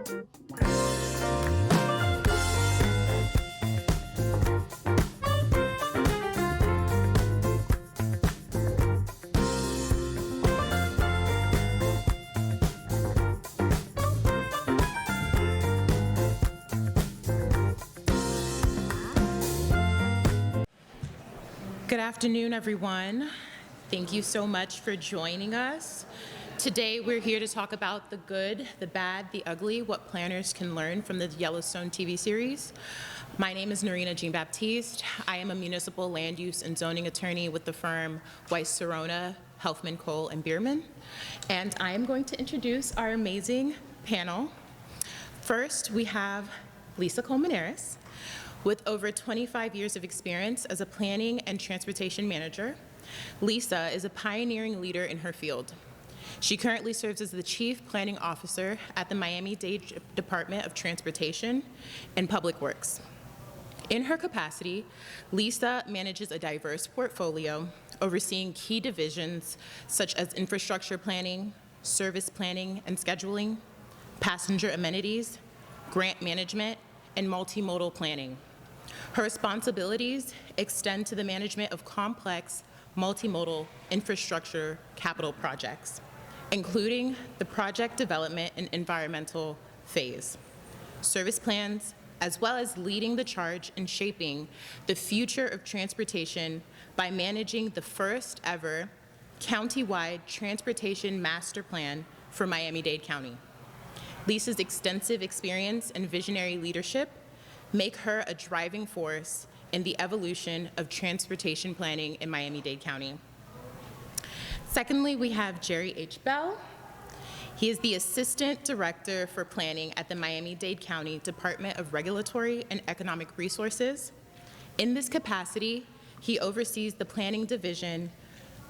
Good afternoon, everyone. Thank you so much for joining us. Today, we're here to talk about the good, the bad, the ugly, what planners can learn from the Yellowstone TV series. My name is Narinah Jean-Baptiste. I am a municipal land use and zoning attorney with the firm Weiss Serona, Helfman, Cole, and Bierman. And I am going to introduce our amazing panel. First, we have Lisa Colmenares. With over 25 years of experience as a planning and transportation manager, Lisa is a pioneering leader in her field. She currently serves as the Chief Planning Officer at the Miami-Dade Department of Transportation and Public Works. In her capacity, Lisa manages a diverse portfolio overseeing key divisions such as infrastructure planning, service planning and scheduling, passenger amenities, grant management, and multimodal planning. Her responsibilities extend to the management of complex, multimodal infrastructure capital projects, including the project development and environmental phase, service plans, as well as leading the charge in shaping the future of transportation by managing the first ever county-wide transportation master plan for Miami-Dade County. Lisa's extensive experience and visionary leadership make her a driving force in the evolution of transportation planning in Miami-Dade County. Secondly, we have Jerry H. Bell. He is the Assistant Director for Planning at the Miami-Dade County Department of Regulatory and Economic Resources. In this capacity, he oversees the planning division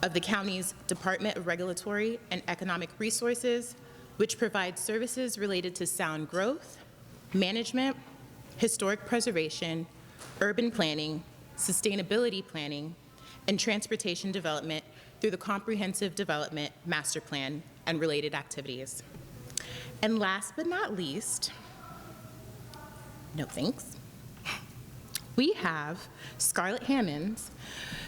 of the county's Department of Regulatory and Economic Resources, which provides services related to sound growth, management, historic preservation, urban planning, sustainability planning, and transportation development through the Comprehensive Development Master Plan and related activities. And last but not least, no thanks, we have Scarlet Hammons,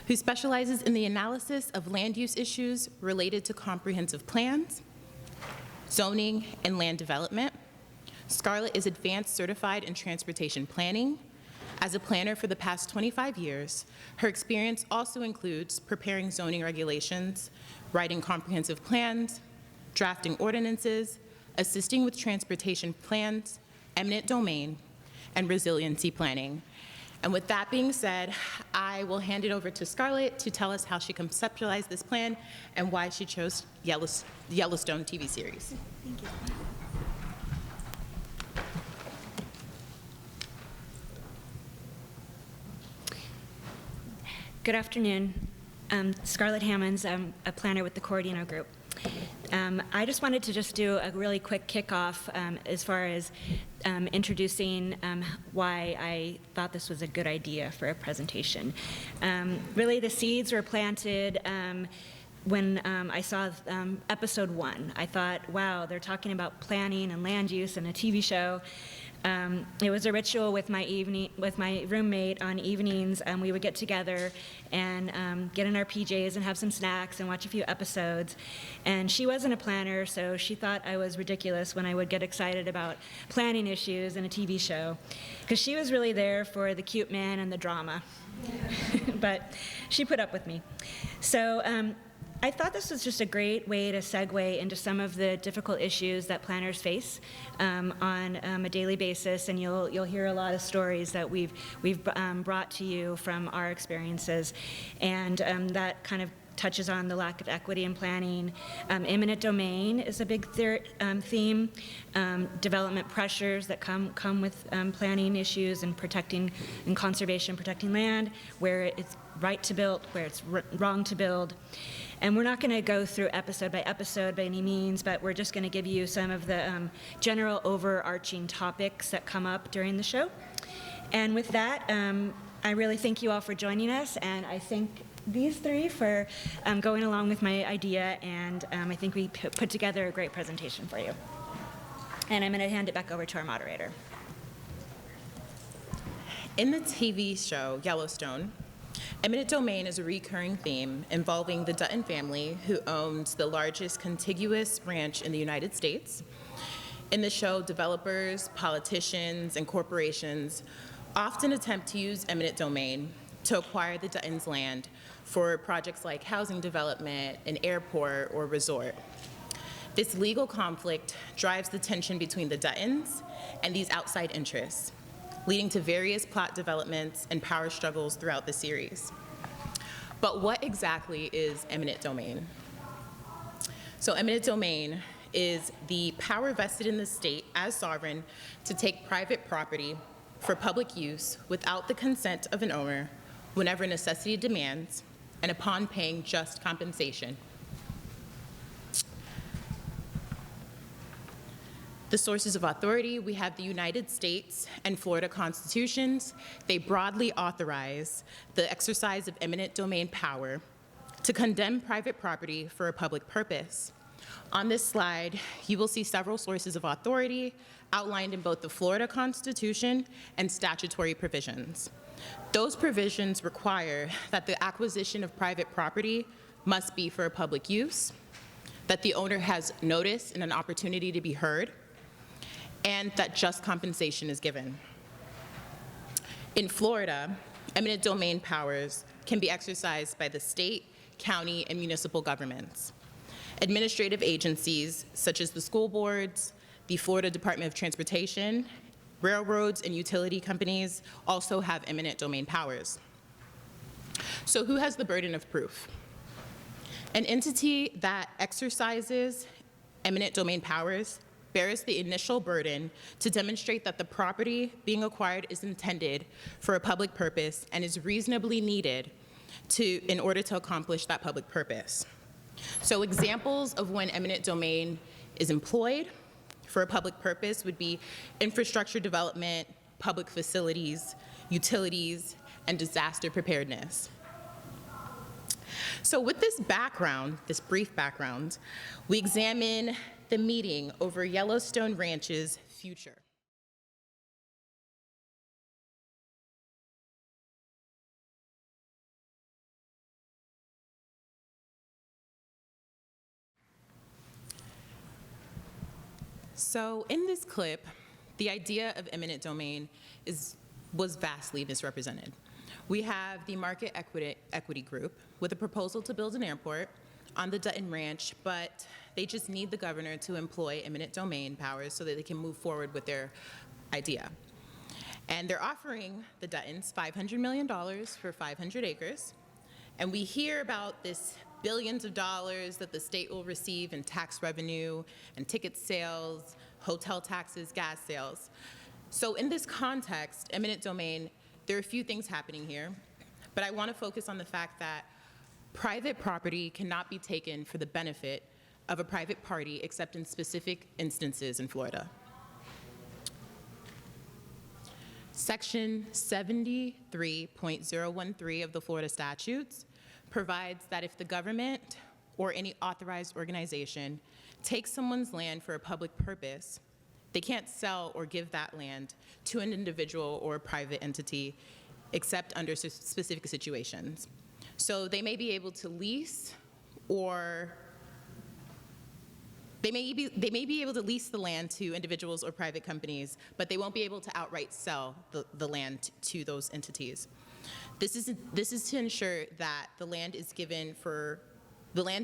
who specializes in the analysis of land use issues related to comprehensive plans, zoning, and land development. Scarlet is advanced certified in transportation planning. As a planner for the past 25 years, her experience also includes preparing zoning regulations, writing comprehensive plans, drafting ordinances, assisting with transportation plans, eminent domain, and resiliency planning. And with that being said, I will hand it over to Scarlet to tell us how she conceptualized this plan and why she chose Yellowstone TV series. Thank you. Good afternoon. Scarlet Hammons. I'm a planner with the Cordino Group. I just wanted to do a really quick kickoff as far as introducing why I thought this was a good idea for a presentation. Really, the seeds were planted when I saw episode 1. I thought, wow, they're talking about planning and land use in a TV show. It was a ritual with my roommate on evenings. We would get together and get in our PJs and have some snacks and watch a few episodes. And she wasn't a planner, so she thought I was ridiculous when I would get excited about planning issues in a TV show, because she was really there for the cute man and the drama. But she put up with me. So I thought this was just a great way to segue into some of the difficult issues that planners face on a daily basis, and you'll hear a lot of stories that we've brought to you from our experiences, and that kind of touches on the lack of equity in planning. Eminent domain is a big theme. Development pressures that come with planning issues and protecting and conservation, protecting land, where it's right to build, where it's wrong to build. And we're not going to go through episode by episode by any means, but we're just going to give you some of the general overarching topics that come up during the show. And with that, I really thank you all for joining us, and I thank these three for going along with my idea, and I think we put together a great presentation for you. And I'm going to hand it back over to our moderator. In the TV show Yellowstone, eminent domain is a recurring theme involving the Dutton family, who owns the largest contiguous ranch in the United States. In the show, developers, politicians, and corporations often attempt to use eminent domain to acquire the Duttons' land for projects like housing development, an airport, or resort. This legal conflict drives the tension between the Duttons and these outside interests, leading to various plot developments and power struggles throughout the series. But what exactly is eminent domain? So eminent domain is the power vested in the state as sovereign to take private property for public use without the consent of an owner whenever necessity demands and upon paying just compensation. The sources of authority, we have the United States and Florida constitutions. They broadly authorize the exercise of eminent domain power to condemn private property for a public purpose. On this slide, you will see several sources of authority outlined in both the Florida Constitution and statutory provisions. Those provisions require that the acquisition of private property must be for a public use, that the owner has notice and an opportunity to be heard, and that just compensation is given. In Florida, eminent domain powers can be exercised by the state, county, and municipal governments. Administrative agencies, such as the school boards, the Florida Department of Transportation, railroads, and utility companies also have eminent domain powers. So who has the burden of proof? An entity that exercises eminent domain powers bears the initial burden to demonstrate that the property being acquired is intended for a public purpose and is reasonably needed in order to accomplish that public purpose. So examples of when eminent domain is employed for a public purpose would be infrastructure development, public facilities, utilities, and disaster preparedness. So with this background, this brief background, we examine the meeting over Yellowstone Ranch's future. So in this clip, the idea of eminent domain was vastly misrepresented. We have the Market Equity Group with a proposal to build an airport on the Dutton Ranch, but they just need the governor to employ eminent domain powers so that they can move forward with their idea. And they're offering the Duttons $500 million for 500 acres. And we hear about this billions of dollars that the state will receive in tax revenue and ticket sales, hotel taxes, gas sales. So in this context, eminent domain, there are a few things happening here, but I want to focus on the fact that private property cannot be taken for the benefit of a private party except in specific instances in Florida. Section 73.013 of the Florida statutes provides that if the government or any authorized organization takes someone's land for a public purpose, they can't sell or give that land to an individual or a private entity except under specific situations. So they may be able to lease, or they may be able to lease the land to individuals or private companies, but they won't be able to outright sell the land to those entities. This is to ensure that the land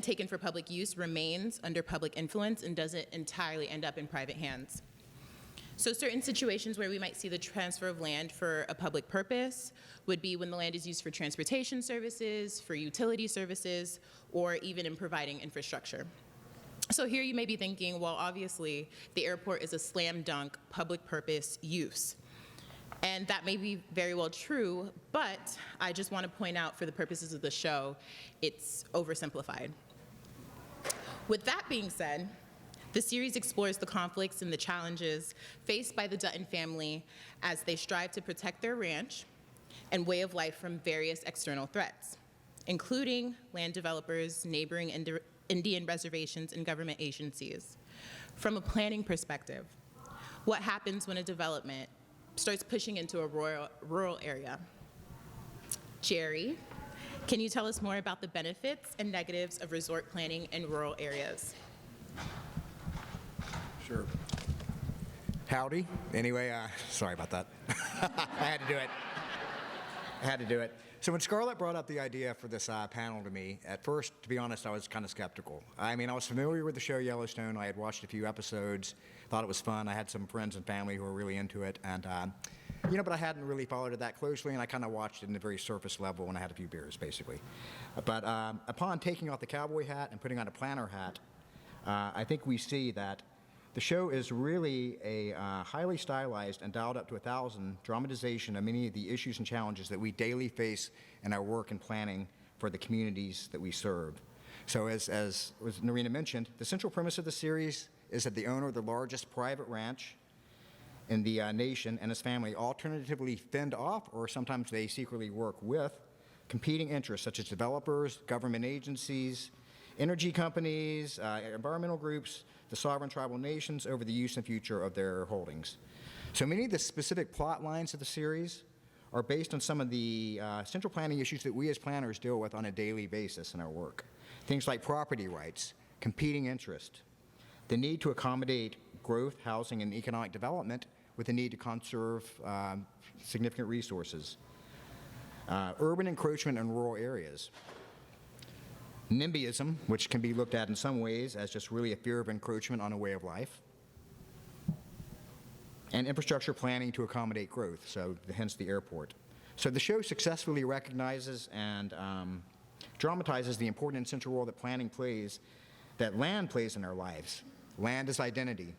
taken for public use remains under public influence and doesn't entirely end up in private hands. So certain situations where we might see the transfer of land for a public purpose would be when the land is used for transportation services, for utility services, or even in providing infrastructure. So here you may be thinking, well, obviously, the airport is a slam dunk public purpose use. And that may be very well true, but I just want to point out for the purposes of the show, it's oversimplified. With that being said, the series explores the conflicts and the challenges faced by the Dutton family as they strive to protect their ranch and way of life from various external threats, including land developers, neighboring Indian reservations, and government agencies. From a planning perspective, What happens when a development starts pushing into a rural area? Jerry, can you tell us more about the benefits and negatives of resort planning in rural areas? Sure. Howdy. Anyway, sorry about that. I had to do it. So when Scarlet brought up the idea for this panel to me, at first, to be honest, I was kind of skeptical. I mean, I was familiar with the show Yellowstone. I had watched a few episodes, thought it was fun. I had some friends and family who were really into it, and but I hadn't really followed it that closely, and I kind of watched it in a very surface level when I had a few beers, basically. But upon taking off the cowboy hat and putting on a planner hat, I think we see that the show is really a highly stylized and dialed up to 1,000 dramatization of many of the issues and challenges that we daily face in our work and planning for the communities that we serve. So as Narinah mentioned, the central premise of the series is that the owner of the largest private ranch in the nation and his family alternatively fend off, or sometimes they secretly work with, competing interests such as developers, government agencies, energy companies, environmental groups, the sovereign tribal nations over the use and future of their holdings. So many of the specific plot lines of the series are based on some of the central planning issues that we as planners deal with on a daily basis in our work. Things like property rights, competing interest, the need to accommodate growth, housing, and economic development with the need to conserve significant resources, urban encroachment in rural areas, NIMBYism, which can be looked at in some ways as just really a fear of encroachment on a way of life, and infrastructure planning to accommodate growth, so hence the airport. So the show successfully recognizes and dramatizes the important and central role that planning plays, that land plays in our lives. Land is identity,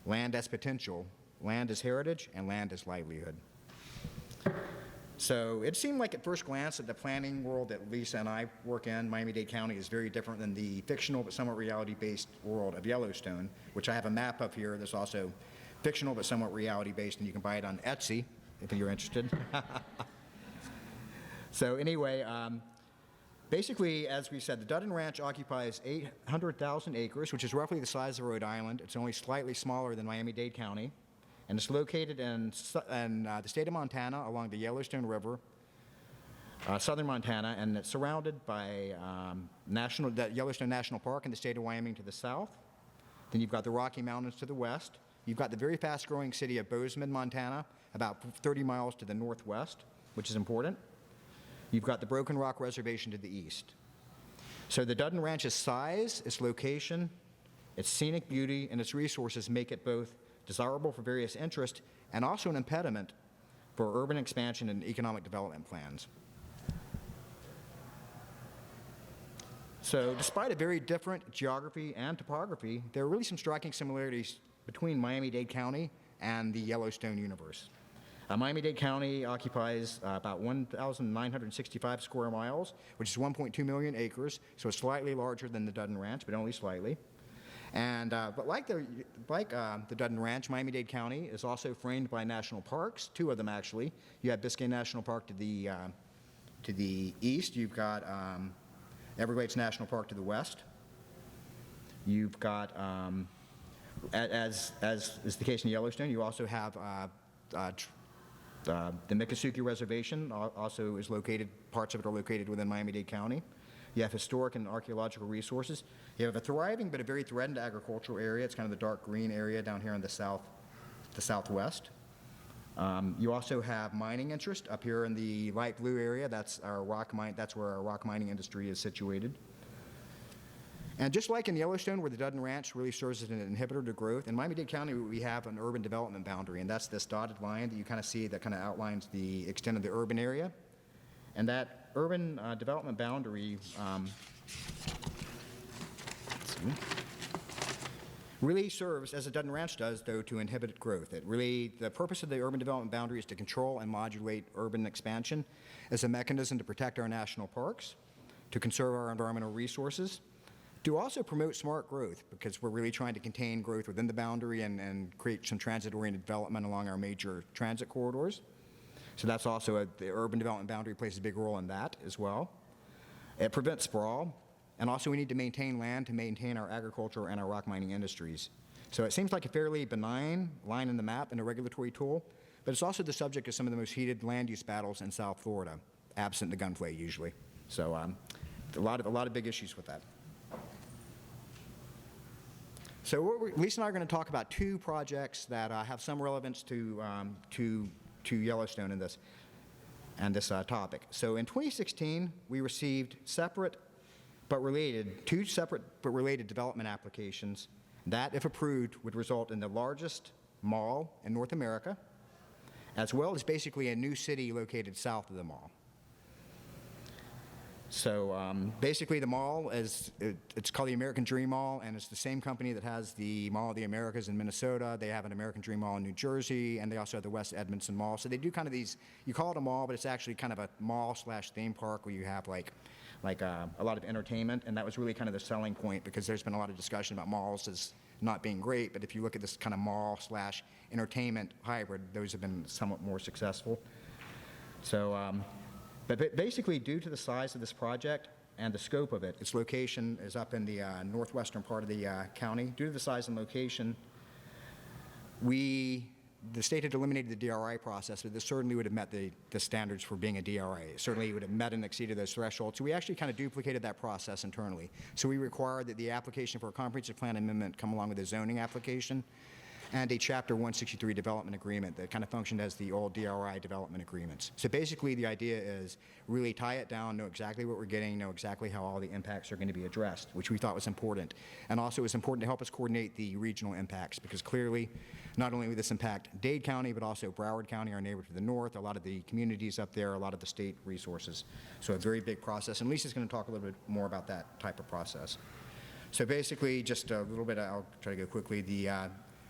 land as potential, land as heritage, and land as livelihood. So it seemed like at first glance that the planning world that Lisa and I work in, Miami-Dade County, is very different than the fictional but somewhat reality-based world of Yellowstone, which I have a map up here that's also fictional but somewhat reality-based, and you can buy it on Etsy if you're interested. So anyway, basically, as we said, the Dutton Ranch occupies 800,000 acres, which is roughly the size of Rhode Island. It's only slightly smaller than Miami-Dade County. And it's located in the state of Montana along the Yellowstone River, southern Montana, and it's surrounded by the Yellowstone National Park in the state of Wyoming to the south. Then you've got the Rocky Mountains to the west. You've got the very fast-growing city of Bozeman, Montana, about 30 miles to the northwest, which is important. You've got the Broken Rock Reservation to the east. So the Dutton Ranch's size, its location, its scenic beauty, and its resources make it both desirable for various interests, and also an impediment for urban expansion and economic development plans. So despite a very different geography and topography, there are really some striking similarities between Miami-Dade County and the Yellowstone universe. Miami-Dade County occupies about 1,965 square miles, which is 1.2 million acres, so it's slightly larger than the Dutton Ranch, but only slightly. And but like the Dutton Ranch, Miami-Dade County is also framed by national parks, two of them actually. You have Biscayne National Park to the east. You've got Everglades National Park to the west. You've got, as is the case in Yellowstone, you also have the Miccosukee Reservation. Also is located. Parts of it are located within Miami-Dade County. You have historic and archaeological resources. You have a thriving but a very threatened agricultural area. It's kind of the dark green area down here in the southwest. You also have mining interest up here in the light blue area. That's where our rock mining industry is situated. And just like in Yellowstone, where the Dutton Ranch really serves as an inhibitor to growth, in Miami-Dade County we have an urban development boundary, and that's this dotted line that you kind of see that kind of outlines the extent of the urban area. And that urban development boundary really serves, as the Dutton Ranch does, though, to inhibit growth. The purpose of the urban development boundary is to control and modulate urban expansion as a mechanism to protect our national parks, to conserve our environmental resources, to also promote smart growth, because we're really trying to contain growth within the boundary and create some transit-oriented development along our major transit corridors. So that's also the urban development boundary plays a big role in that as well. It prevents sprawl, and also we need to maintain land to maintain our agriculture and our rock mining industries. So it seems like a fairly benign line in the map and a regulatory tool, but it's also the subject of some of the most heated land use battles in South Florida, absent the gunplay usually. So a lot of big issues with that. So Lisa and I are going to talk about two projects that have some relevance to Yellowstone in this topic. So in 2016, we received two separate but related development applications that, if approved, would result in the largest mall in North America, as well as basically a new city located south of the mall. So basically the mall it's called the American Dream Mall, and it's the same company that has the Mall of the Americas in Minnesota. They have an American Dream Mall in New Jersey, and they also have the West Edmondson Mall. So they do kind of these, you call it a mall, but it's actually kind of a mall/theme park where you have like a lot of entertainment, and that was really kind of the selling point, because there's been a lot of discussion about malls as not being great, but if you look at this kind of mall/entertainment hybrid, those have been somewhat more successful. So but basically, due to the size of this project and the scope of it, its location is up in the northwestern part of the county. Due to the size and location, the state had eliminated the DRI process, but this certainly would have met the standards for being a DRI. It certainly would have met and exceeded those thresholds. So we actually kind of duplicated that process internally. So we required that the application for a comprehensive plan amendment come along with a zoning application and a Chapter 163 development agreement that kind of functioned as the old DRI development agreements. So basically the idea is really tie it down, know exactly what we're getting, know exactly how all the impacts are going to be addressed, which we thought was important. And also it was important to help us coordinate the regional impacts, because clearly not only would this impact Dade County, but also Broward County, our neighbor to the north, a lot of the communities up there, a lot of the state resources. So a very big process, and Lisa's going to talk a little bit more about that type of process. So basically, just a little bit, I'll try to go quickly,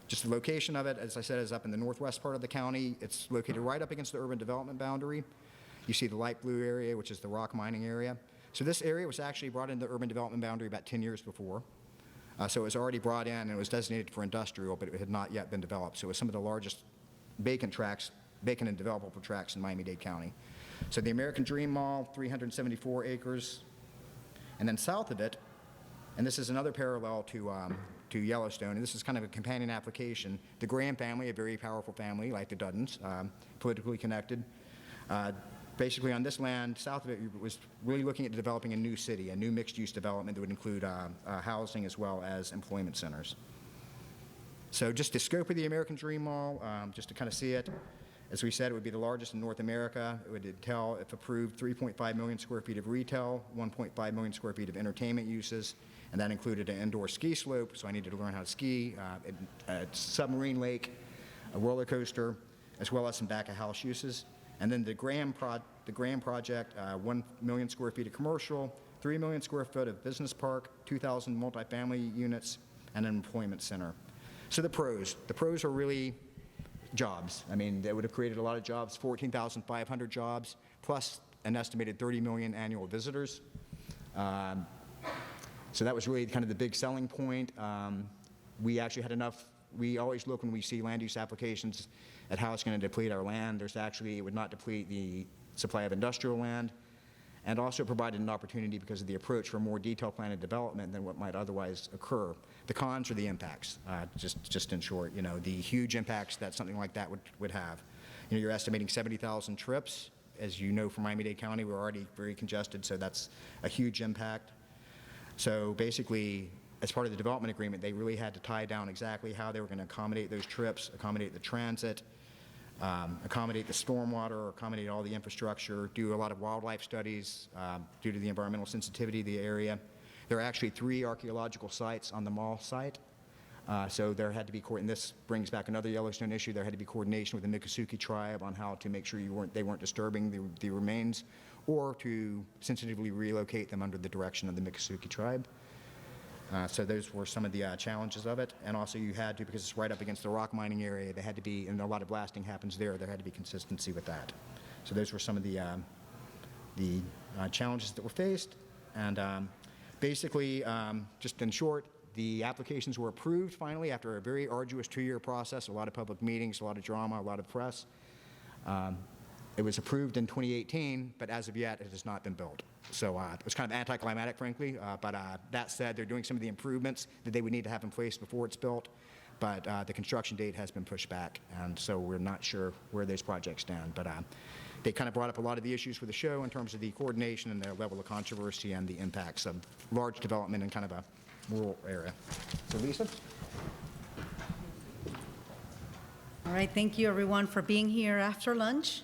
just the location of it, as I said, is up in the northwest part of the county. It's located right up against the urban development boundary. You see the light blue area, which is the rock mining area. So this area was actually brought into the urban development boundary about 10 years before. So it was already brought in, and it was designated for industrial, but it had not yet been developed. So it was some of the largest vacant and developable tracts in Miami-Dade County. So the American Dream Mall, 374 acres. And then south of it, and this is another parallel to Yellowstone, and this is kind of a companion application. The Graham family, a very powerful family like the Duttons, politically connected. Basically on this land, south of it, was really looking at developing a new city, a new mixed-use development that would include housing as well as employment centers. So just the scope of the American Dream Mall, just to kind of see it, as we said, it would be the largest in North America. It would entail, if approved, 3.5 million square feet of retail, 1.5 million square feet of entertainment uses, and that included an indoor ski slope, so I needed to learn how to ski, a submarine lake, a roller coaster, as well as some back-of-house uses. And then the Graham project, 1 million square feet of commercial, 3 million square foot of business park, 2,000 multifamily units, and an employment center. So the pros are really jobs. I mean, they would have created a lot of jobs, 14,500 jobs, plus an estimated 30 million annual visitors. So that was really kind of the big selling point. We actually had enough. We always look when we see land use applications at how it's going to deplete our land. It would not deplete the supply of industrial land, and also provided an opportunity because of the approach for more detailed plan and development than what might otherwise occur. The cons are the impacts, just in short, the huge impacts that something like that would have. You're estimating 70,000 trips. As you know, from Miami-Dade County, we're already very congested, so that's a huge impact. So basically, as part of the development agreement, they really had to tie down exactly how they were going to accommodate those trips, accommodate the transit, accommodate the stormwater, accommodate all the infrastructure, do a lot of wildlife studies due to the environmental sensitivity of the area. There are actually 3 archaeological sites on the mall site. So there had to be, and this brings back another Yellowstone issue, there had to be coordination with the Miccosukee tribe on how to make sure they weren't disturbing the remains, or to sensitively relocate them under the direction of the Miccosukee tribe. So those were some of the challenges of it. And also you had to, because it's right up against the rock mining area, they had to be, and a lot of blasting happens there had to be consistency with that. So those were some of the challenges that were faced. And basically, just in short, the applications were approved finally after a very arduous 2-year process, a lot of public meetings, a lot of drama, a lot of press. It was approved in 2018, but as of yet, it has not been built. So it was kind of anticlimactic, frankly, but that said, they're doing some of the improvements that they would need to have in place before it's built. but the construction date has been pushed back, and so we're not sure where those projects stand. But they kind of brought up a lot of the issues with the show in terms of the coordination and their level of controversy and the impacts of large development in kind of a rural area. So Lisa? All right, thank you everyone for being here after lunch.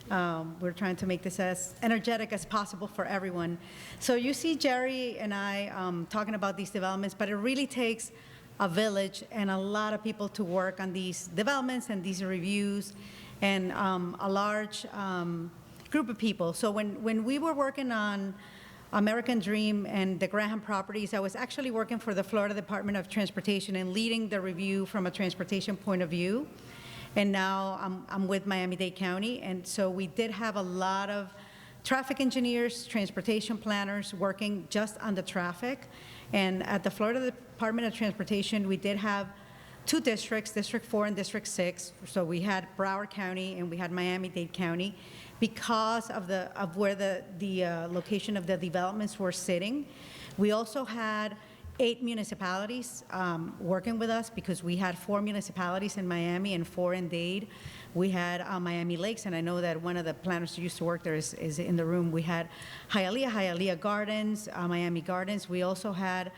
We're trying to make this as energetic as possible for everyone. So you see Jerry and I talking about these developments, but it really takes a village and a lot of people to work on these developments and these reviews, and a large group of people. So when we were working on American Dream and the Graham properties, I was actually working for the Florida Department of Transportation and leading the review from a transportation point of view. And now I'm with Miami-Dade County, and so we did have a lot of traffic engineers, transportation planners working just on the traffic. And at the Florida Department of Transportation, we did have two districts, District 4 and District 6. So we had Broward County and we had Miami-Dade County because of where the location of the developments were sitting. We also had 8 municipalities working with us because we had 4 municipalities in Miami and 4 in Dade. We had Miami Lakes, and I know that one of the planners who used to work there is in the room. We had Hialeah Gardens, Miami Gardens. We also had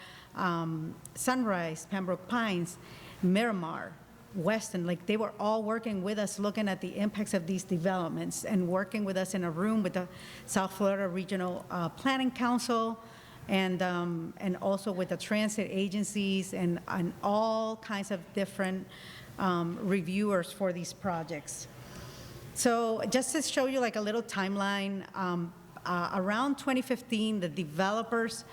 Sunrise, Pembroke Pines, Miramar, Weston. Like, they were all working with us, looking at the impacts of these developments and working with us in a room with the South Florida Regional Planning Council, and also with the transit agencies and all kinds of different reviewers for these projects. So just to show you like a little timeline, around 2015, the developers,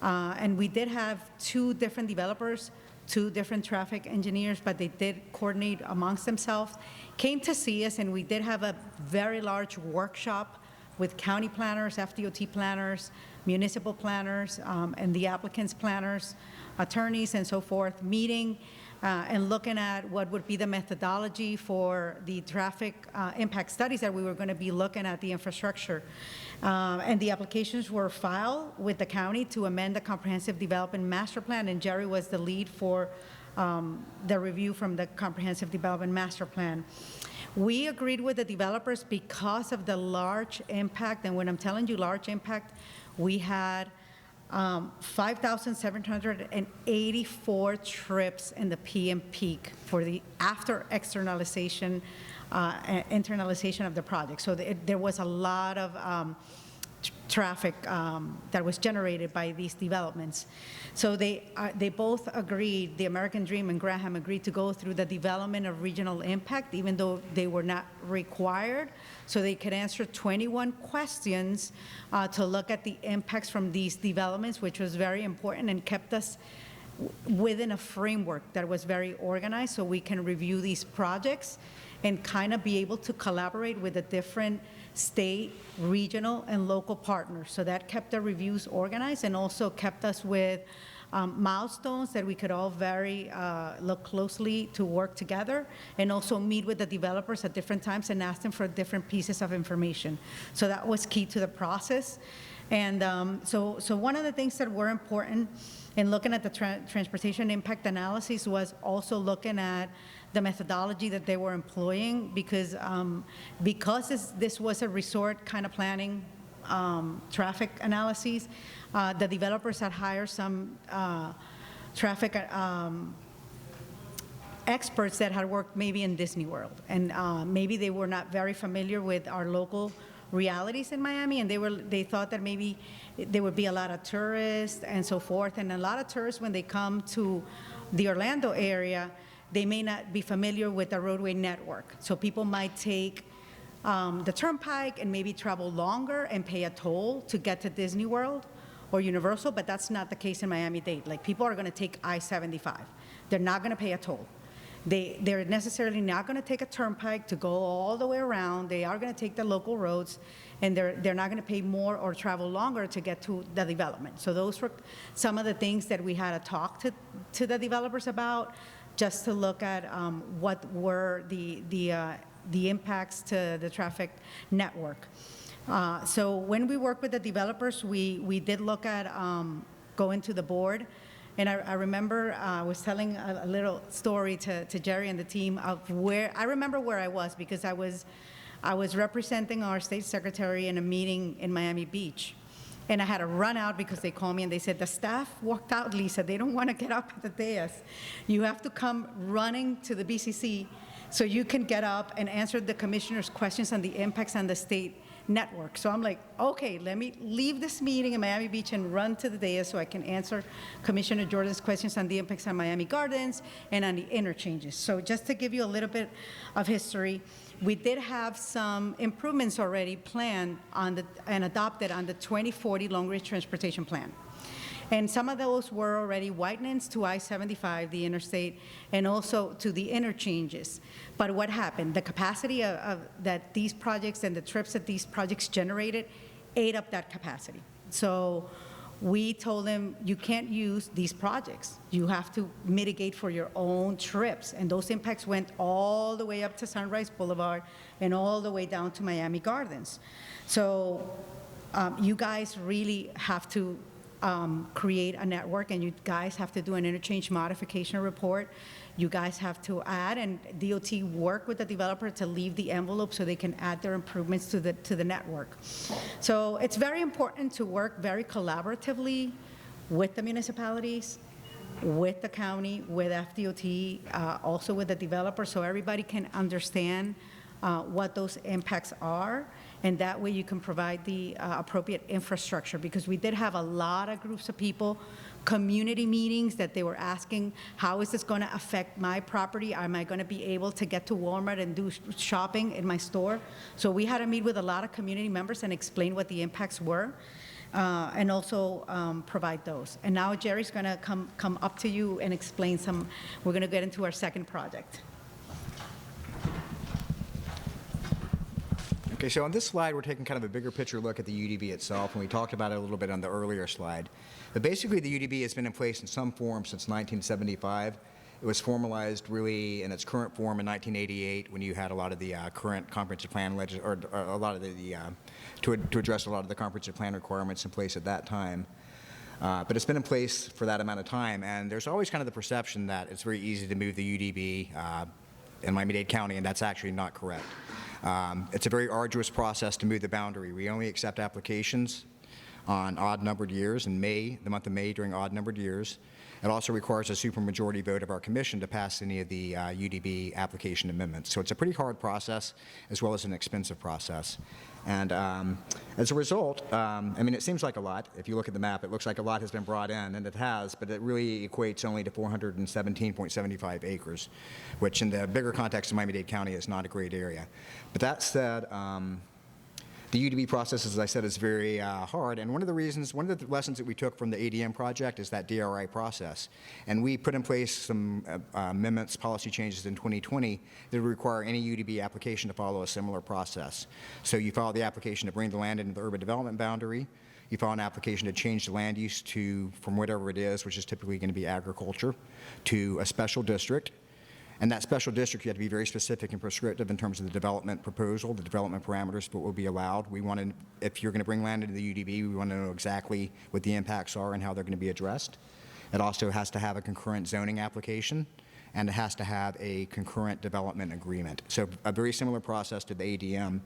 and we did have 2 different developers, 2 different traffic engineers, but they did coordinate amongst themselves, came to see us, and we did have a very large workshop with county planners, FDOT planners, municipal planners, and the applicants' planners, attorneys, and so forth, meeting and looking at what would be the methodology for the traffic impact studies that we were going to be looking at the infrastructure. And the applications were filed with the county to amend the Comprehensive Development Master Plan, and Jerry was the lead for the review from the Comprehensive Development Master Plan. We agreed with the developers because of the large impact, and when I'm telling you large impact, we had 5,784 trips in the PM peak for the after externalization, internalization of the project. So there was a lot of traffic that was generated by these developments. So they both agreed, the American Dream and Graham agreed to go through the development of regional impact, even though they were not required, so they could answer 21 questions to look at the impacts from these developments, which was very important and kept us within a framework that was very organized, so we can review these projects and kind of be able to collaborate with the different state, regional, and local partners. So that kept the reviews organized and also kept us with milestones that we could all look closely to work together, and also meet with the developers at different times and ask them for different pieces of information. So that was key to the process. And so one of the things that were important in looking at the transportation impact analysis was also looking at the methodology that they were employing, because this was a resort kind of planning traffic analyses, the developers had hired some traffic experts that had worked maybe in Disney World, and maybe they were not very familiar with our local realities in Miami, and they thought that maybe there would be a lot of tourists and so forth, and a lot of tourists, when they come to the Orlando area, they may not be familiar with the roadway network. So people might take the turnpike and maybe travel longer and pay a toll to get to Disney World or Universal, but that's not the case in Miami-Dade. Like, people are going to take I-75. They're not going to pay a toll. They're necessarily not going to take a turnpike to go all the way around. They are going to take the local roads, and they're not going to pay more or travel longer to get to the development. So those were some of the things that we had to talk to the developers about, just to look at what were the impacts to the traffic network. So when we work with the developers, we did look at going to the board And I remember I was telling a little story to Jerry and the team of where, I remember where I was because I was representing our state secretary in a meeting in Miami Beach. And I had to run out because they called me and they said, the staff walked out, Lisa. They don't want to get up at the dais. You have to come running to the BCC so you can get up and answer the commissioner's questions on the impacts on the state network. So I'm like, okay, let me leave this meeting in Miami Beach and run to the dais so I can answer Commissioner Jordan's questions on the impacts on Miami Gardens and on the interchanges. So just to give you a little bit of history, we did have some improvements already planned on and adopted on the 2040 long-range transportation plan. And some of those were already widenings to I-75, the interstate, and also to the interchanges. But what happened? The capacity that these projects and the trips that these projects generated ate up that capacity. So we told them, you can't use these projects. You have to mitigate for your own trips. And those impacts went all the way up to Sunrise Boulevard and all the way down to Miami Gardens. So you guys really have to create a network, and you guys have to do an interchange modification report. You guys have to add, and DOT work with the developer to leave the envelope so they can add their improvements to the network. So it's very important to work very collaboratively with the municipalities, with the county, with FDOT, also with the developer, so everybody can understand what those impacts are, and that way you can provide the appropriate infrastructure, because we did have a lot of groups of people, community meetings that they were asking, how is this going to affect my property? Am I going to be able to get to Walmart and do shopping in my store? So we had to meet with a lot of community members and explain what the impacts were, and also provide those. And now Jerry's going to come up to you and explain some. We're going to get into our second project. Okay, so on this slide, we're taking kind of a bigger picture look at the UDB itself, and we talked about it a little bit on the earlier slide. But basically, the UDB has been in place in some form since 1975. It was formalized really in its current form in 1988 when you had a lot of the current comprehensive plan, or a lot of to address a lot of the comprehensive plan requirements in place at that time. But it's been in place for that amount of time, and there's always kind of the perception that it's very easy to move the UDB in Miami-Dade County, and that's actually not correct. It's a very arduous process to move the boundary. We only accept applications on odd-numbered years in May, the month of May, during odd-numbered years. It also requires a supermajority vote of our commission to pass any of the UDB application amendments. So it's a pretty hard process, as well as an expensive process. And as a result, I mean, it seems like a lot. If you look at the map, it looks like a lot has been brought in, and it has, but it really equates only to 417.75 acres, which in the bigger context of Miami-Dade County is not a great area. But that said, the UDB process, as I said, is very hard, and one of the lessons that we took from the ADM project is that DRI process. And we put in place some amendments, policy changes in 2020 that would require any UDB application to follow a similar process. So you file the application to bring the land into the urban development boundary. You file an application to change the land use from whatever it is, which is typically going to be agriculture, to a special district. And that special district, you have to be very specific and prescriptive in terms of the development proposal, the development parameters, what will be allowed. We want to, if you're going to bring land into the UDB, we want to know exactly what the impacts are and how they're going to be addressed. It also has to have a concurrent zoning application, and it has to have a concurrent development agreement. So a very similar process to the ADM.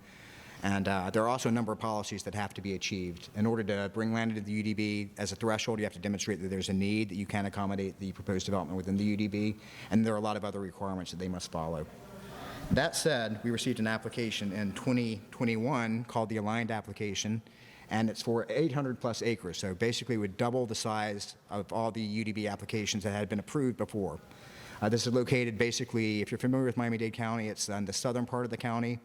And there are also a number of policies that have to be achieved. In order to bring land into the UDB, as a threshold, you have to demonstrate that there's a need, that you can accommodate the proposed development within the UDB, and there are a lot of other requirements that they must follow. That said, we received an application in 2021 called the Aligned Application, and it's for 800 plus acres. So basically, it would double the size of all the UDB applications that had been approved before. This is located basically, if you're familiar with Miami-Dade County, it's on the southern part of the county.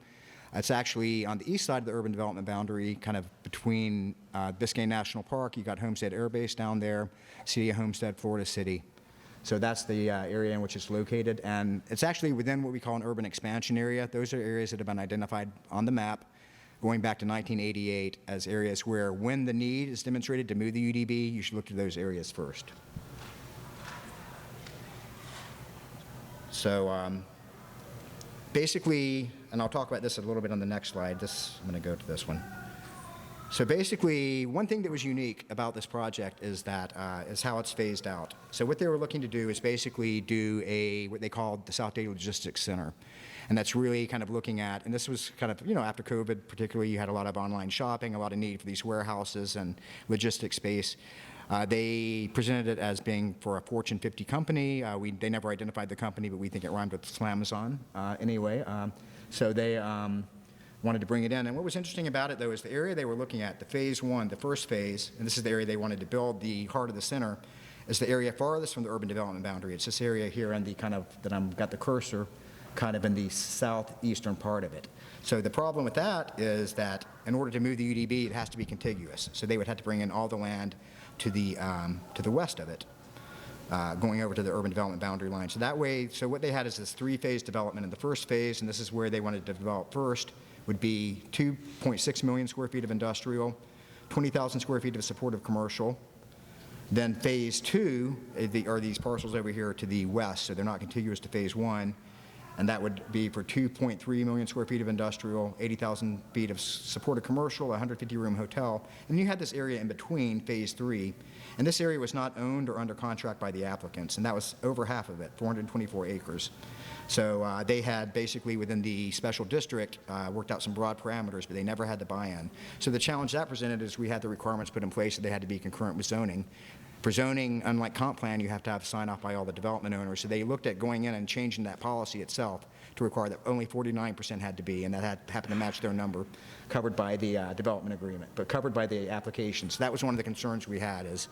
It's actually on the east side of the urban development boundary, kind of between Biscayne National Park. You got Homestead Air Base down there, City of Homestead, Florida City. So that's the area in which it's located. And it's actually within what we call an urban expansion area. Those are areas that have been identified on the map going back to 1988 as areas where, when the need is demonstrated to move the UDB, you should look to those areas first. So basically, and I'll talk about this a little bit on the next slide. I'm going to go to this one. So basically, one thing that was unique about this project is that is how it's phased out. So what they were looking to do is basically do what they called the South Data Logistics Center. And that's really kind of looking at, and this was kind of, after COVID particularly, you had a lot of online shopping, a lot of need for these warehouses and logistics space. They presented it as being for a Fortune 50 company. They never identified the company, but we think it rhymed with Slamazon anyway. So they wanted to bring it in. And what was interesting about it, though, is the area they were looking at, the phase one, the first phase, and this is the area they wanted to build, the heart of the center, is the area farthest from the urban development boundary. It's this area here in the kind of, that I've got the cursor, kind of in the southeastern part of it. So the problem with that is that in order to move the UDB, it has to be contiguous. So they would have to bring in all the land to the west of it, going over to the urban development boundary line. So that way, so what they had is this three-phase development. In the first phase, and this is where they wanted to develop first, would be 2.6 million square feet of industrial, 20,000 square feet of supportive commercial. Then phase two are these parcels over here to the west, so they're not contiguous to phase one. And that would be for 2.3 million square feet of industrial, 80,000 feet of supported commercial, a 150-room hotel. And you had this area in between phase three. And this area was not owned or under contract by the applicants, and that was over half of it, 424 acres. So they had basically within the special district worked out some broad parameters, but they never had the buy-in. So the challenge that presented is we had the requirements put in place that they had to be concurrent with zoning. For zoning, unlike comp plan, you have to have sign off by all the development owners. So they looked at going in and changing that policy itself to require that only 49% had to be, and that happened to match their number, covered by the development agreement, but covered by the application. So that was one of the concerns we had is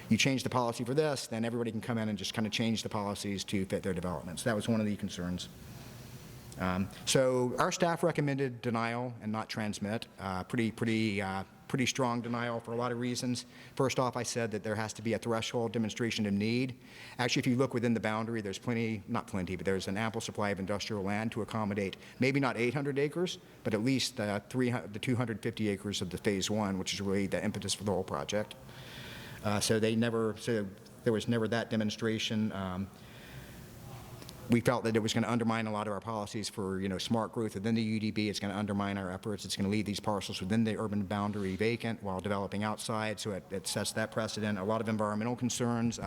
you change the policy for this, then everybody can come in and just kind of change the policies to fit their development. So that was one of the concerns. So our staff recommended denial and not transmit. Pretty strong denial for a lot of reasons. First off, I said that there has to be a threshold demonstration of need. Actually, if you look within the boundary, there's not plenty, but there's an ample supply of industrial land to accommodate maybe not 800 acres, but at least the 250 acres of the phase one, which is really the impetus for the whole project. So there was never that demonstration. We felt that it was going to undermine a lot of our policies for, smart growth within the UDB. It's going to undermine our efforts. It's going to leave these parcels within the urban boundary vacant while developing outside. So it sets that precedent. A lot of environmental concerns.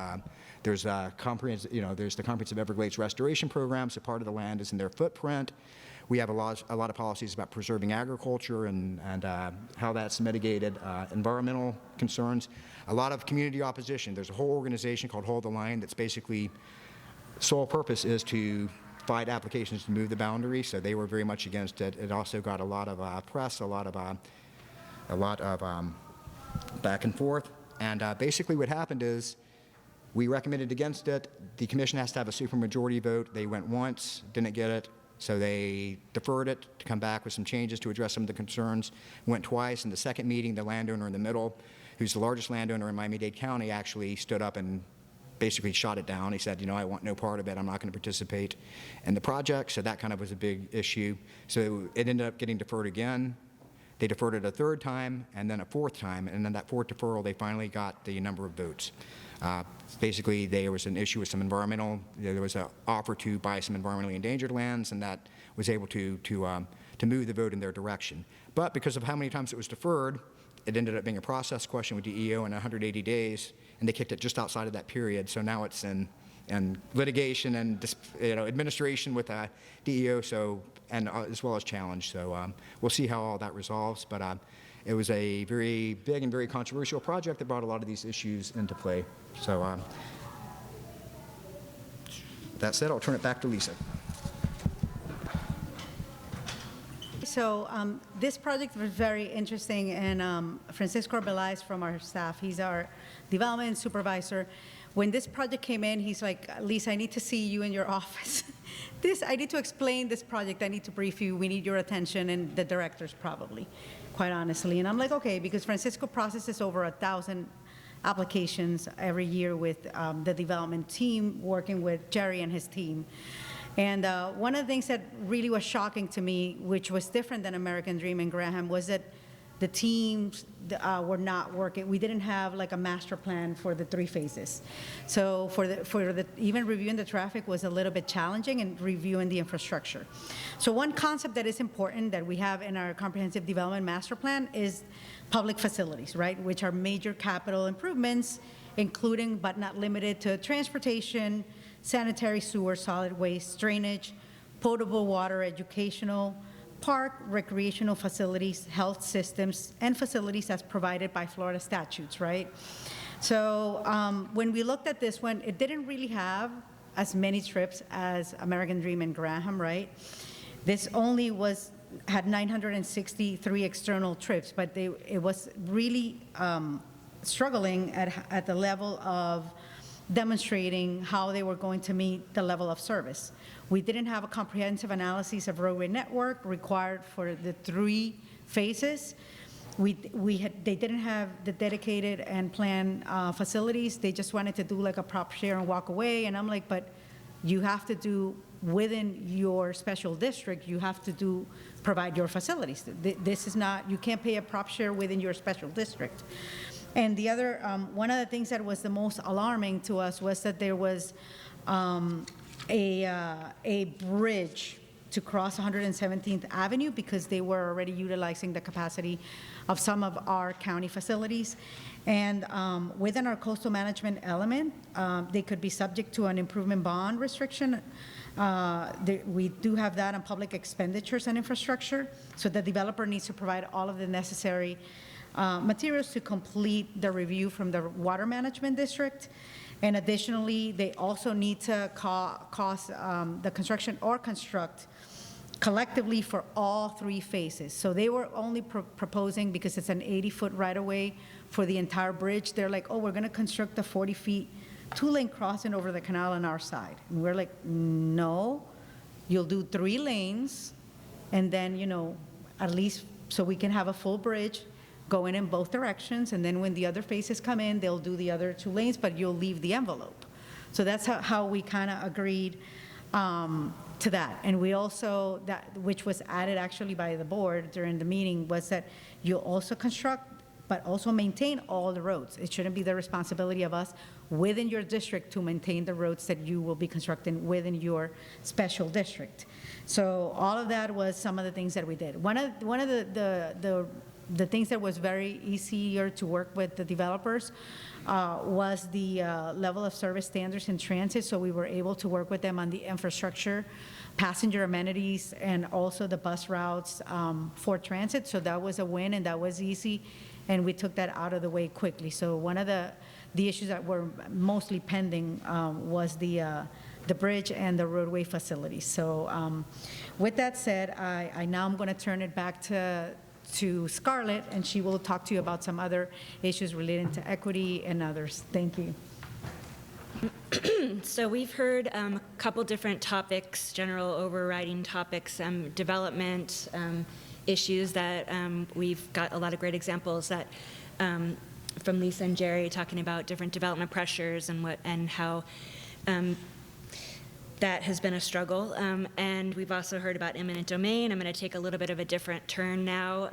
There's the comprehensive Everglades restoration program. So part of the land is in their footprint. We have a lot of policies about preserving agriculture and how that's mitigated. Environmental concerns. A lot of community opposition. There's a whole organization called Hold the Line that's basically sole purpose is to fight applications to move the boundary, so they were very much against it. It also got a lot of press, a lot of back and forth. And basically what happened is we recommended against it. The commission has to have a supermajority vote. They went once, didn't get it, so they deferred it to come back with some changes to address some of the concerns. Went twice. In the second meeting, the landowner in the middle, who's the largest landowner in Miami-Dade County, actually stood up and basically shot it down. He said, I want no part of it. I'm not going to participate in the project. So that kind of was a big issue. So it ended up getting deferred again. They deferred it a third time and then a fourth time. And then that fourth deferral, they finally got the number of votes. Basically, there was an issue with some there was an offer to buy some environmentally endangered lands, and that was able to move the vote in their direction. But because of how many times it was deferred, it ended up being a process question with DEO in 180 days, and they kicked it just outside of that period. So now it's in litigation and administration with DEO, and as well as challenge. So we'll see how all that resolves. But it was a very big and very controversial project that brought a lot of these issues into play. So that said, I'll turn it back to Lisa. So this project was very interesting, and Francisco Arbeláez from our staff, he's our development supervisor. When this project came in, he's like, Lisa, I need to see you in your office. I need to explain this project. I need to brief you. We need your attention, and the directors probably, quite honestly. And I'm like, okay, because Francisco processes over 1,000 applications every year with the development team, working with Jerry and his team. And one of the things that really was shocking to me, which was different than American Dream and Graham, was that the teams were not working. We didn't have like a master plan for the 3 phases. So even reviewing the traffic was a little bit challenging, and reviewing the infrastructure. So one concept that is important that we have in our comprehensive development master plan is public facilities, right? Which are major capital improvements, including but not limited to transportation, sanitary sewer, solid waste, drainage, potable water, educational, park, recreational facilities, health systems, and facilities as provided by Florida statutes, right? So when we looked at this one, it didn't really have as many trips as American Dream and Graham, right? This only had 963 external trips, but it was really struggling at the level of demonstrating how they were going to meet the level of service. We didn't have a comprehensive analysis of roadway network required for the 3 phases. They didn't have the dedicated and planned facilities. They just wanted to do like a prop share and walk away. And I'm like, but you have to do within your special district, you have to provide your facilities. This is not, you can't pay a prop share within your special district. And the other, one of the things that was the most alarming to us was that there was a bridge to cross 117th Avenue because they were already utilizing the capacity of some of our county facilities. And within our coastal management element, they could be subject to an improvement bond restriction. We do have that on public expenditures and infrastructure, so the developer needs to provide all of the necessary materials to complete the review from the water management district. And additionally, they also need to cost the construction or construct collectively for all 3 phases. So they were only proposing, because it's an 80-foot right-of-way for the entire bridge, they're like, oh, we're going to construct a 40-feet 2-lane crossing over the canal on our side. And we're like, no, you'll do 3 lanes, and then, at least so we can have a full bridge going in both directions, and then when the other phases come in, they'll do the other 2 lanes, but you'll leave the envelope. So that's how we kind of agreed to that. And we also, which was added actually by the board during the meeting, was that you'll also construct but also maintain all the roads. It shouldn't be the responsibility of us within your district to maintain the roads that you will be constructing within your special district. So all of that was some of the things that we did. One of the things that was very easier to work with the developers was the level of service standards in transit. So we were able to work with them on the infrastructure, passenger amenities, and also the bus routes for transit. So that was a win, and that was easy, and we took that out of the way quickly. So one of the issues that were mostly pending was the bridge and the roadway facilities. So with that said, I now am going to turn it back to Scarlet, and she will talk to you about some other issues relating to equity and others. Thank you. So we've heard a couple different topics, general overriding topics, development issues that we've got a lot of great examples that from Lisa and Jerry talking about different development pressures and how that has been a struggle. And we've also heard about eminent domain. I'm going to take a little bit of a different turn now.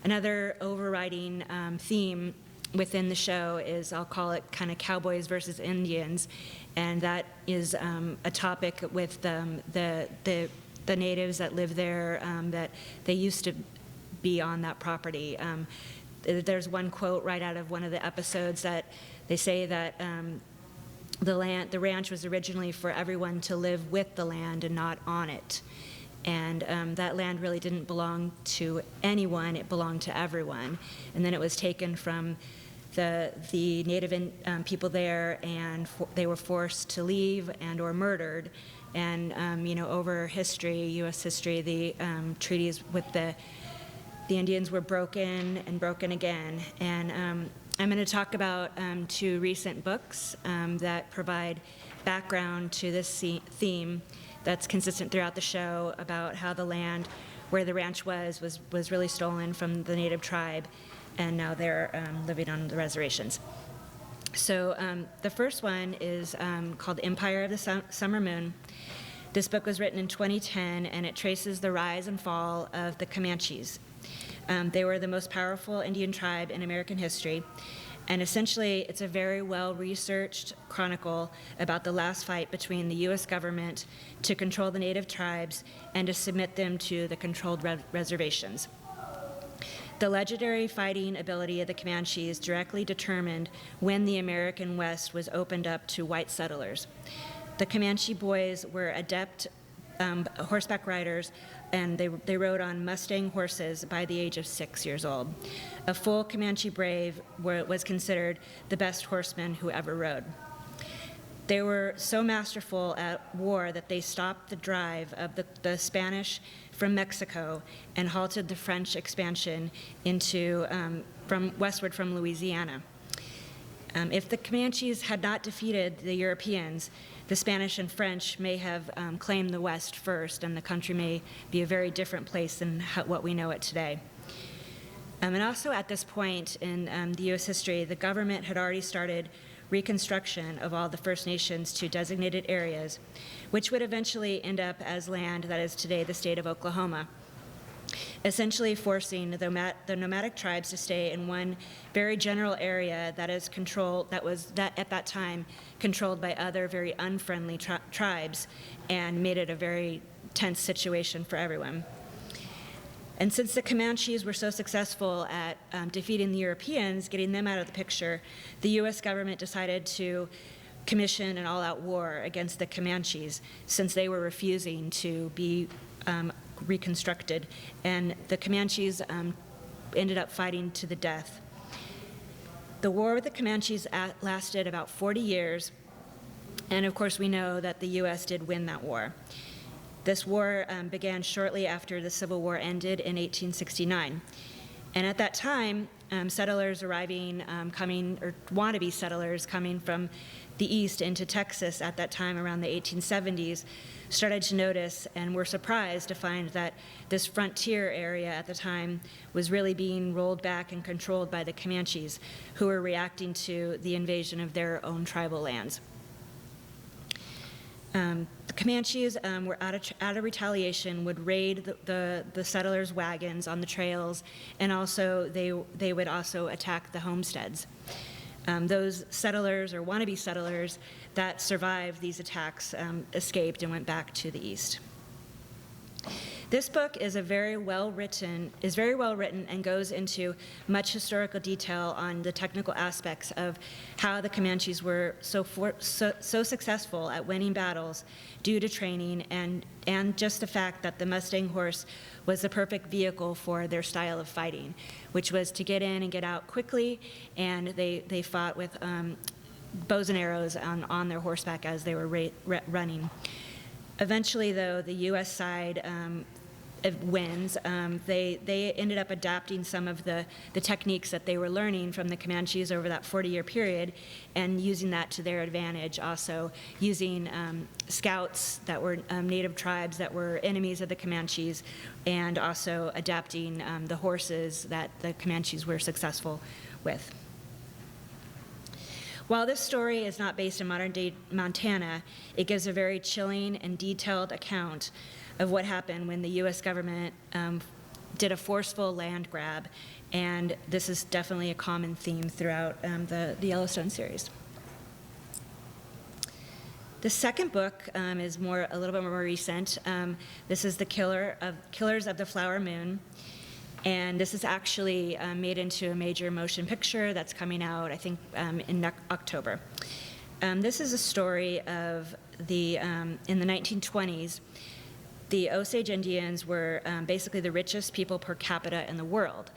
Another overriding theme within the show is, I'll call it kind of cowboys versus Indians, and that is a topic with the natives that live there, that they used to be on that property. There's one quote right out of one of the episodes that they say that the ranch was originally for everyone to live with the land and not on it. And that land really didn't belong to anyone, it belonged to everyone. And then it was taken from the native people there, and they were forced to leave and or murdered. And over history, U.S. history, the treaties with the Indians were broken and broken again. And I'm going to talk about 2 recent books that provide background to this theme that's consistent throughout the show about how the land where the ranch was really stolen from the native tribe, and now they're living on the reservations. So the first one is called Empire of the Summer Moon. This book was written in 2010, and it traces the rise and fall of the Comanches. They were the most powerful Indian tribe in American history. And essentially, it's a very well-researched chronicle about the last fight between the U.S. government to control the native tribes and to submit them to the controlled reservations. The legendary fighting ability of the Comanches directly determined when the American West was opened up to white settlers. The Comanche boys were adept horseback riders, and they rode on Mustang horses by the age of 6 years old. A full Comanche brave was considered the best horseman who ever rode. They were so masterful at war that they stopped the drive of the Spanish from Mexico and halted the French expansion into from westward from Louisiana. If the Comanches had not defeated the Europeans, the Spanish and French may have claimed the West first, and the country may be a very different place than what we know it today. And also at this point in the U.S. history, the government had already started reconstruction of all the First Nations to designated areas, which would eventually end up as land that is today the state of Oklahoma, essentially forcing the nomadic tribes to stay in one very general area that was at that time controlled by other very unfriendly tribes, and made it a very tense situation for everyone. And since the Comanches were so successful at defeating the Europeans, getting them out of the picture, the U.S. government decided to commission an all-out war against the Comanches, since they were refusing to be reconstructed, and the Comanches ended up fighting to the death. The war with the Comanches lasted about 40 years, and of course we know that the U.S. did win that war. This war began shortly after the Civil War ended in 1869. And at that time, settlers arriving, wannabe settlers coming from the east into Texas at that time around the 1870s started to notice and were surprised to find that this frontier area at the time was really being rolled back and controlled by the Comanches, who were reacting to the invasion of their own tribal lands. The Comanches were out of retaliation, would raid the settlers' wagons on the trails, and also they would also attack the homesteads. Those settlers or wannabe settlers that survived these attacks escaped and went back to the east. This book is very well written and goes into much historical detail on the technical aspects of how the Comanches were so successful at winning battles due to training and just the fact that the Mustang horse was the perfect vehicle for their style of fighting, which was to get in and get out quickly, and they fought with bows and arrows on their horseback as they were running. Eventually, though, the U.S. side wins. They ended up adapting some of the techniques that they were learning from the Comanches over that 40-year period and using that to their advantage, also using scouts that were native tribes that were enemies of the Comanches, and also adapting the horses that the Comanches were successful with. While this story is not based in modern-day Montana, it gives a very chilling and detailed account of what happened when the U.S. government did a forceful land grab, and this is definitely a common theme throughout the Yellowstone series. The second book is a little bit more recent. This is The Killers of the Flower Moon. And this is actually made into a major motion picture that's coming out, I think, in October. This is a story of in the 1920s, the Osage Indians were basically the richest people per capita in the world.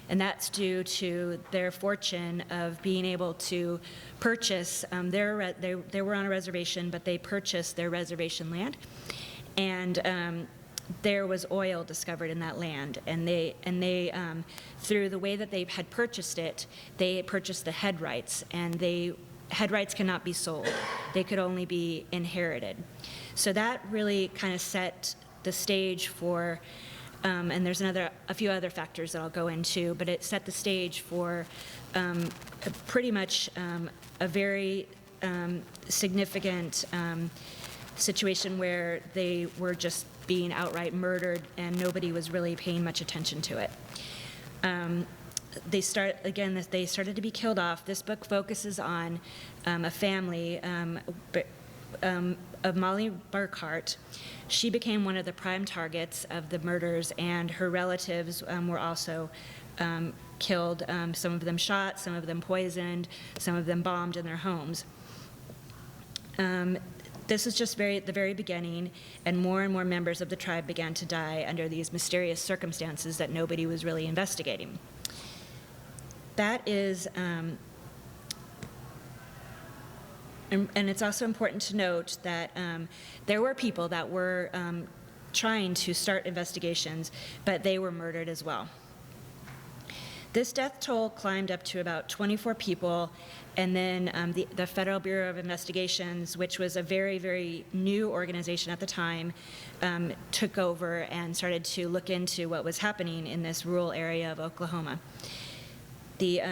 And that's due to their fortune of being able to purchase, they were on a reservation, but they purchased their reservation land. And there was oil discovered in that land, and they through the way that they had purchased it, they purchased the head rights, and head rights cannot be sold; they could only be inherited. So that really kind of set the stage for, and there's a few other factors that I'll go into, but it set the stage for pretty much a very significant situation where they were just being outright murdered and nobody was really paying much attention to it. They started to be killed off. This book focuses on a family of Molly Burkhart. She became one of the prime targets of the murders, and her relatives were also killed. Some of them shot, some of them poisoned, some of them bombed in their homes. This was just the very beginning, and more members of the tribe began to die under these mysterious circumstances that nobody was really investigating. That is, and it's also important to note that there were people that were trying to start investigations, but they were murdered as well. This death toll climbed up to about 24 people, and then the Federal Bureau of Investigations, which was a very, very new organization at the time, took over and started to look into what was happening in this rural area of Oklahoma. The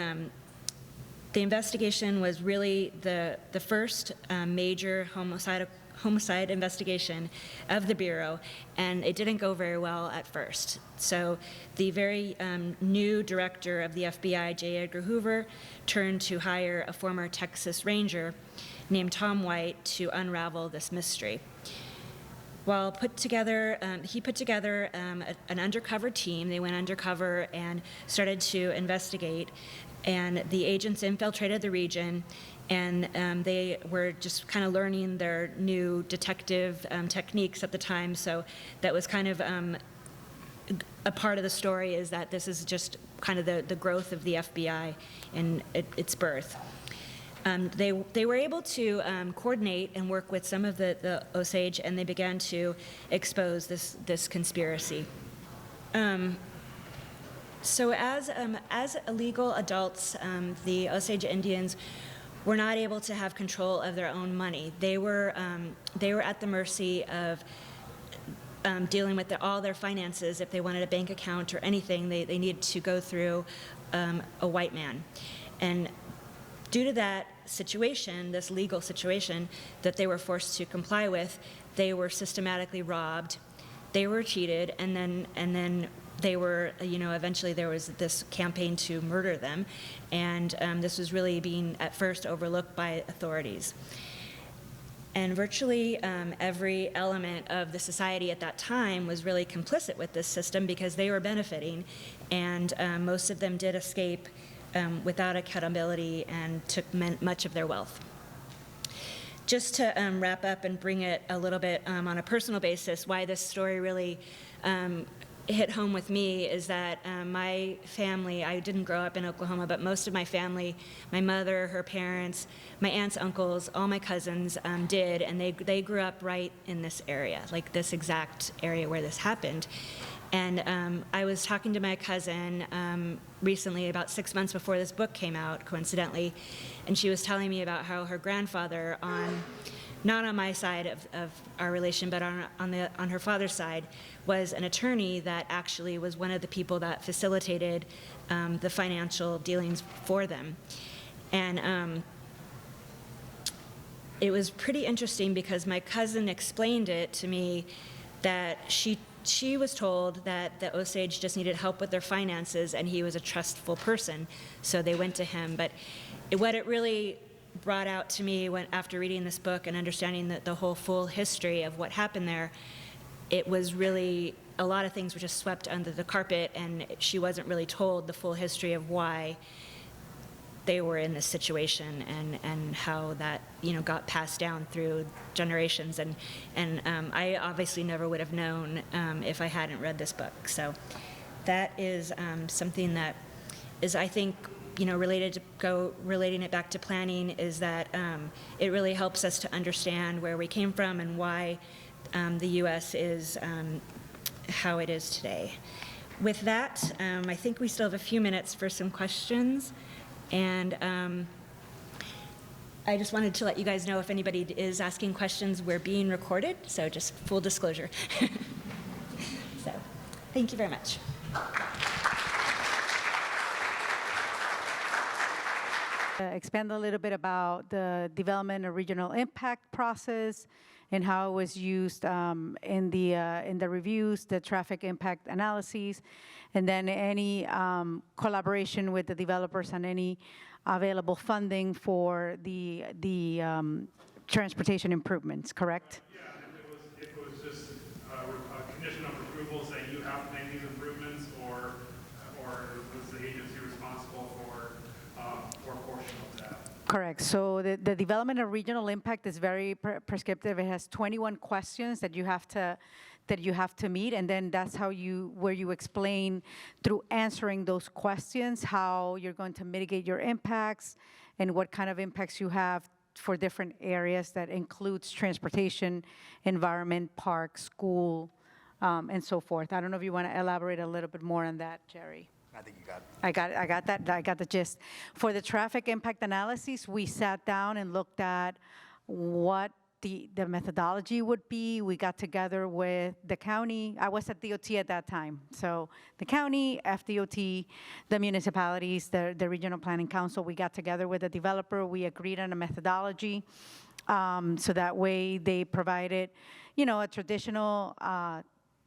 investigation was really the first major homicide investigation of the Bureau, and it didn't go very well at first. So the very new director of the FBI, J. Edgar Hoover, turned to hire a former Texas Ranger named Tom White to unravel this mystery. He put together an undercover team. They went undercover and started to investigate, and the agents infiltrated the region, and they were just kind of learning their new detective techniques at the time. So that was kind of a part of the story, is that this is just kind of the growth of the FBI and its birth. They were able to coordinate and work with some of the Osage, and they began to expose this conspiracy. So as illegal adults, the Osage Indians were not able to have control of their own money. They were at the mercy of dealing with all their finances. If they wanted a bank account or anything, they needed to go through a white man. And due to that situation, this legal situation that they were forced to comply with, they were systematically robbed, they were cheated, and then they were, eventually there was this campaign to murder them, and this was really being at first overlooked by authorities. And virtually every element of the society at that time was really complicit with this system because they were benefiting, and most of them did escape without accountability and took much of their wealth. Just to wrap up and bring it a little bit on a personal basis, why this story really hit home with me is that my family, I didn't grow up in Oklahoma, but most of my family, my mother, her parents, my aunts, uncles, all my cousins did, and they grew up right in this area, like this exact area where this happened. And I was talking to my cousin recently, about 6 months before this book came out, coincidentally, and she was telling me about how her grandfather, not on my side of our relation, but on her father's side, was an attorney that actually was one of the people that facilitated the financial dealings for them. And it was pretty interesting because my cousin explained it to me that she was told that the Osage just needed help with their finances, and he was a trustful person, so they went to him. But what it really brought out to me after reading this book and understanding the whole full history of what happened there, it was really, a lot of things were just swept under the carpet, and she wasn't really told the full history of why they were in this situation and how that got passed down through generations. And I obviously never would have known if I hadn't read this book. So that is something that is, I think, relating it back to planning, is that it really helps us to understand where we came from and why the U.S. is how it is today. With that, I think we still have a few minutes for some questions. And I just wanted to let you guys know, if anybody is asking questions, we're being recorded, so just full disclosure. So, thank you very much. Expand a little bit about the development and regional impact process and how it was used in the reviews, the traffic impact analyses, and then any collaboration with the developers on any available funding for the transportation improvements, correct? Yeah, if it was just a condition of approval saying you have to make these improvements, or was the agency responsible for a portion of that? Correct. So the development of regional impact is very prescriptive. It has 21 questions that you have to meet, and then that's where you explain through answering those questions how you're going to mitigate your impacts and what kind of impacts you have for different areas that includes transportation, environment, park, school, and so forth. I don't know if you want to elaborate a little bit more on that, Jerry. I think you got it. I got that. I got the gist. For the traffic impact analysis, we sat down and looked at what the methodology would be. We got together with the county. I was at DOT at that time. So the county, FDOT, the municipalities, the Regional Planning Council, we got together with the developer. We agreed on a methodology. So that way they provided, a traditional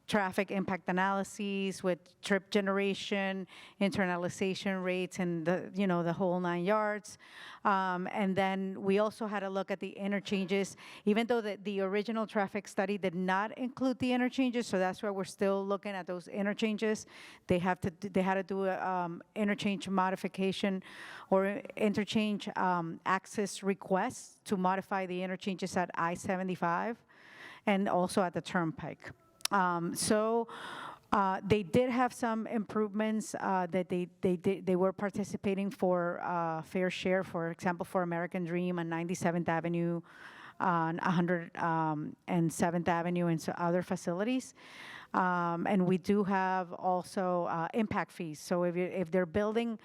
traffic impact analyses with trip generation, internalization rates, and the whole 9 yards. And then we also had a look at the interchanges, even though the original traffic study did not include the interchanges, so that's why we're still looking at those interchanges. They had to do a interchange modification or interchange access requests to modify the interchanges at I-75 and also at the Turnpike. So they did have some improvements that they were participating for fair share, for example, for American Dream on 97th Avenue, on 107th Avenue, and so other facilities. And we do have also impact fees. So if they're building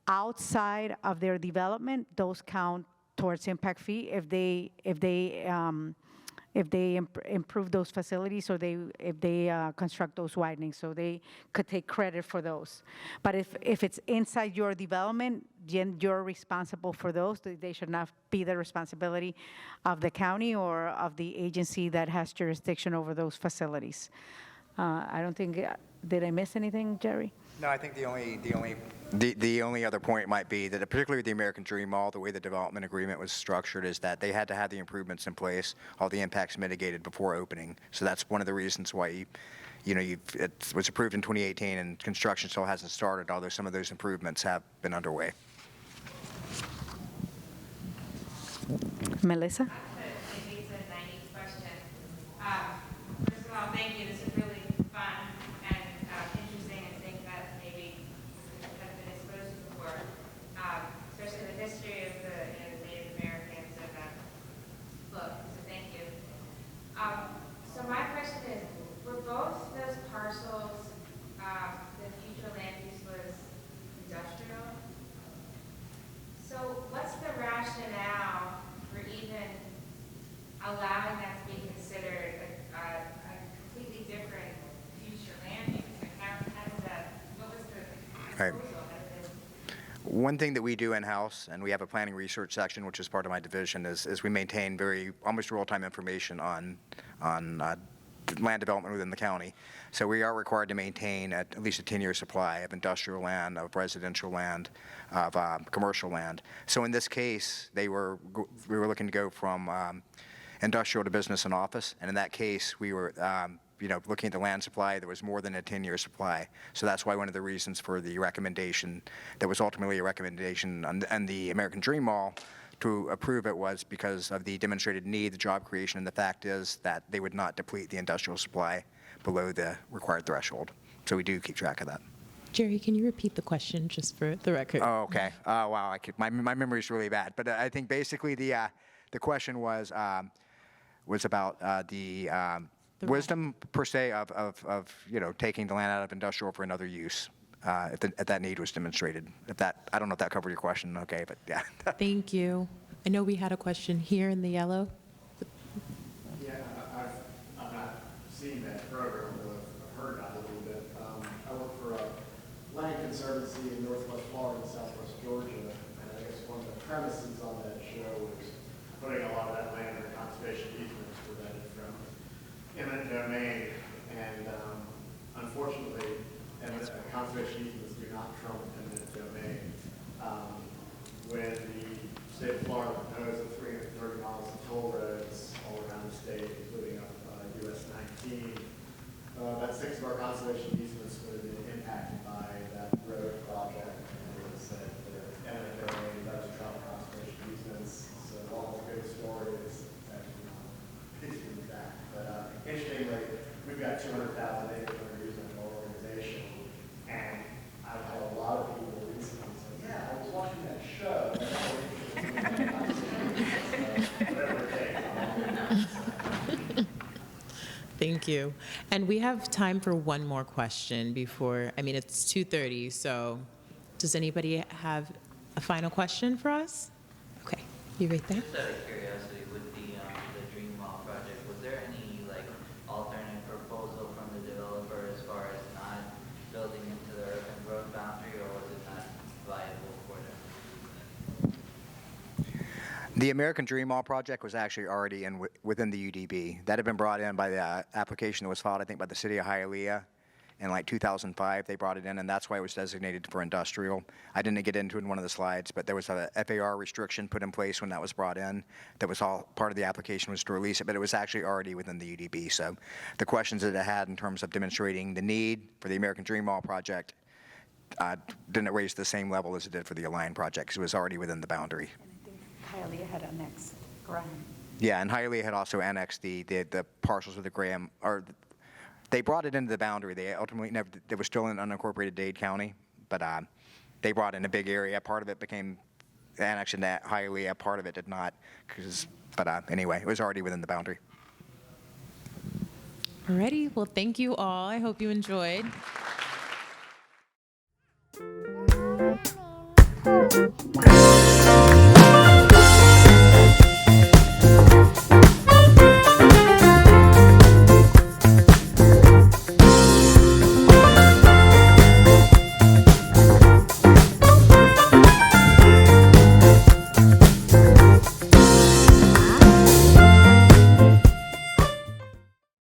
outside of their development, those count towards impact fee. If they improve those facilities, or if they construct those widenings, so they could take credit for those. But if it's inside your development, then you're responsible for those. They should not be the responsibility of the county or of the agency that has jurisdiction over those facilities. I don't think, did I miss anything, Jerry? No, I think the only other point might be that, particularly with the American Dream Mall, the way the development agreement was structured is that they had to have the improvements in place, all the impacts mitigated before opening. So that's one of the reasons why it was approved in 2018 and construction still hasn't started, although some of those improvements have been underway. Melissa? Maybe it's a naive question. First of all, thank you. This is really fun and interesting, and things that maybe have been exposed to before, especially the history of the Native Americans and that book. So thank you. So my question is, were both those parcels, the future land use was industrial? So what's the rationale for even allowing that to be considered a completely different future land use? Like how does that, what was the Right. proposal? How did it- One thing that we do in-house, and we have a planning research section, which is part of my division, is we maintain almost real-time information on land development within the county. So we are required to maintain at least a 10-year supply of industrial land, of residential land, of commercial land. So in this case, we were looking to go from industrial to business and office, and in that case, we were looking at the land supply. There was more than a 10-year supply. So that's why one of the reasons for the recommendation that was ultimately a recommendation on the American Dream Mall to approve it was because of the demonstrated need, the job creation, and the fact is that they would not deplete the industrial supply below the required threshold. So we do keep track of that. Jerry, can you repeat the question just for the record? Oh, okay. Oh, wow. My memory is really bad. But I think basically the question was about the wisdom per se of taking the land out of industrial for another use. If that need was demonstrated. I don't know if that covered your question, okay, but yeah. Thank you. I know we had a question here in the yellow. Yeah, I've not seen that program, but I've heard about it a little bit. I work for a land conservancy in Northwest Florida and Southwest Georgia, and I guess one of the premises on that show is putting a lot of that land under conservation easements prevented from eminent domain. And unfortunately, conservation easements do not trump eminent domain. When the state of Florida proposed 330 miles of toll roads all around the state, including up US 19, about 6 of our conservation easements would have been impacted by that road project. And it was said that eminent domain does trump conservation easements. So while it's a good story, it's actually not basically that. But interestingly, we've got 200,000 acres under use in our organization, and I've had a lot of people recently say, "Yeah, I was watching that show." And that was interesting. Whatever it takes. Thank you. And we have time for one more question before, I mean, it's 2:30, so does anybody have a final question for us? Okay, you right there? Just out of curiosity, with the Dream Mall project, was there any like alternate proposal from the developer as far as not building into the urban road boundary, or was it not viable for them? The American Dream Mall project was actually already within the UDB. That had been brought in by the application that was filed, I think, by the city of Hialeah in like 2005. They brought it in, and that's why it was designated for industrial. I didn't get into it in one of the slides, but there was a FAR restriction put in place when that was brought in. That was all part of the application, was to release it, but it was actually already within the UDB. So the questions that it had in terms of demonstrating the need for the American Dream Mall project didn't raise the same level as it did for the Align project, because it was already within the boundary. Hialeah had annexed Graham. Yeah, and Hialeah had also annexed the parcels of the Graham, or they brought it into the boundary. They ultimately never, it was still in unincorporated Dade County, but they brought in a big area. Part of it became annexed into Hialeah, part of it did not, but anyway, it was already within the boundary. Alrighty, well, thank you all. I hope you enjoyed.